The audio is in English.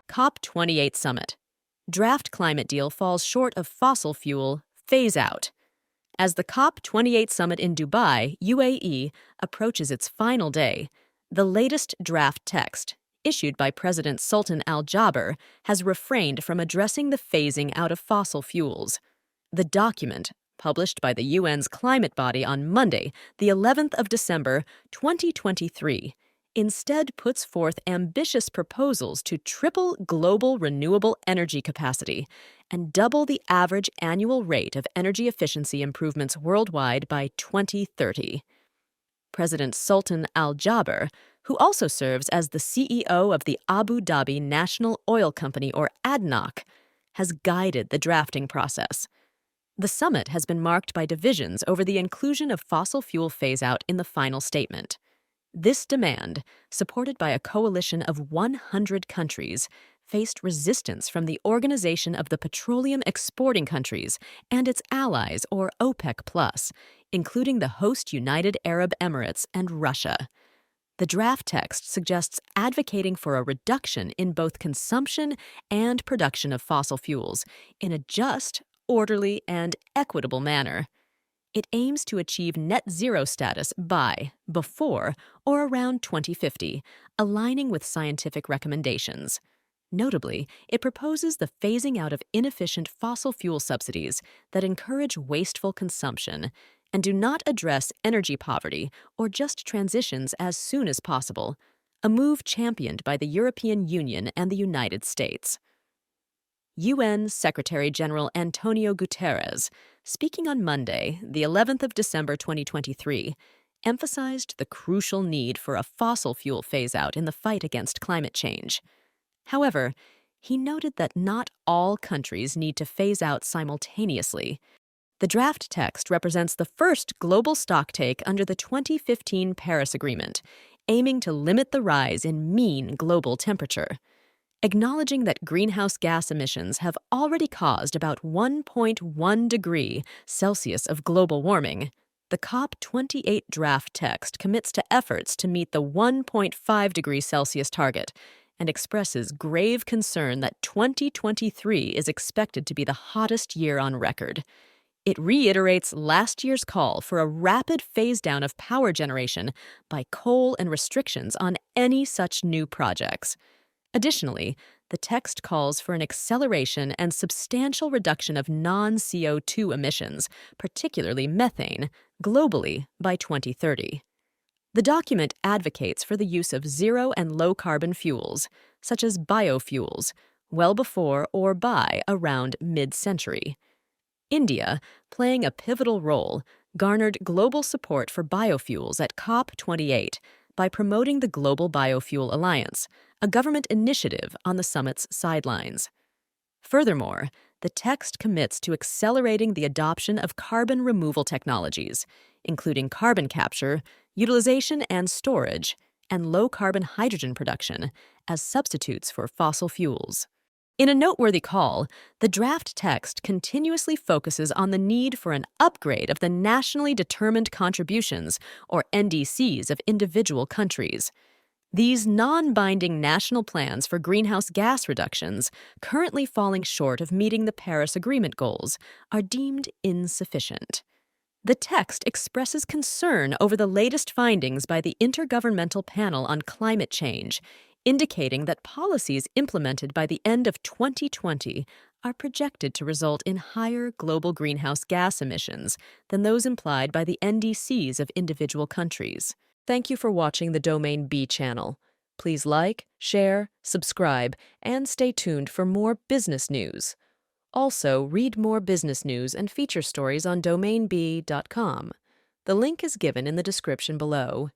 COP28 Summit. Draft climate deal falls short of fossil fuel phase out. As the COP28 summit in Dubai, UAE, approaches its final day, the latest draft text, issued by President Sultan Al Jaber, has refrained from addressing the phasing out of fossil fuels. The document, published by the UN's climate body on Monday, the 11th of December, 2023, instead puts forth ambitious proposals to triple global renewable energy capacity and double the average annual rate of energy efficiency improvements worldwide by 2030. President Sultan Al Jaber, who also serves as the CEO of the Abu Dhabi National Oil Company, or ADNOC, has guided the drafting process. The summit has been marked by divisions over the inclusion of fossil fuel phase-out in the final statement. This demand, supported by a coalition of 100 countries, faced resistance from the Organization of the Petroleum Exporting Countries and its allies, or OPEC+, including the host United Arab Emirates and Russia. The draft text suggests advocating for a reduction in both consumption and production of fossil fuels in a just, orderly, and equitable manner. It aims to achieve net zero status by, before, or around 2050, aligning with scientific recommendations. Notably, it proposes the phasing out of inefficient fossil fuel subsidies that encourage wasteful consumption and do not address energy poverty or just transitions as soon as possible, a move championed by the European Union and the United States. UN Secretary-General Antonio Guterres, speaking on Monday, the 11th of December 2023, emphasized the crucial need for a fossil fuel phase-out in the fight against climate change. However, he noted that not all countries need to phase out simultaneously. The draft text represents the first global stocktake under the 2015 Paris Agreement, aiming to limit the rise in mean global temperature. Acknowledging that greenhouse gas emissions have already caused about 1.1 degree Celsius of global warming, the COP28 draft text commits to efforts to meet the 1.5 degree Celsius target and expresses grave concern that 2023 is expected to be the hottest year on record. It reiterates last year's call for a rapid phase-down of power generation by coal and restrictions on any such new projects. Additionally, the text calls for an acceleration and substantial reduction of non-CO2 emissions, particularly methane, globally by 2030. The document advocates for the use of zero and low-carbon fuels, such as biofuels, well before or by around mid-century. India, playing a pivotal role, garnered global support for biofuels at COP28 by promoting the Global Biofuel Alliance, a government initiative on the summit's sidelines. Furthermore, the text commits to accelerating the adoption of carbon removal technologies, including carbon capture, utilization and storage, and low-carbon hydrogen production as substitutes for fossil fuels. In a noteworthy call, the draft text continuously focuses on the need for an upgrade of the nationally determined contributions, or NDCs, of individual countries. These non-binding national plans for greenhouse gas reductions, currently falling short of meeting the Paris Agreement goals, are deemed insufficient. The text expresses concern over the latest findings by the Intergovernmental Panel on Climate Change, indicating that policies implemented by the end of 2020 are projected to result in higher global greenhouse gas emissions than those implied by the NDCs of individual countries. Thank you for watching the Domain B channel. Please like, share, subscribe, and stay tuned for more business news. Also, read more business news and feature stories on domainb.com. The link is given in the description below.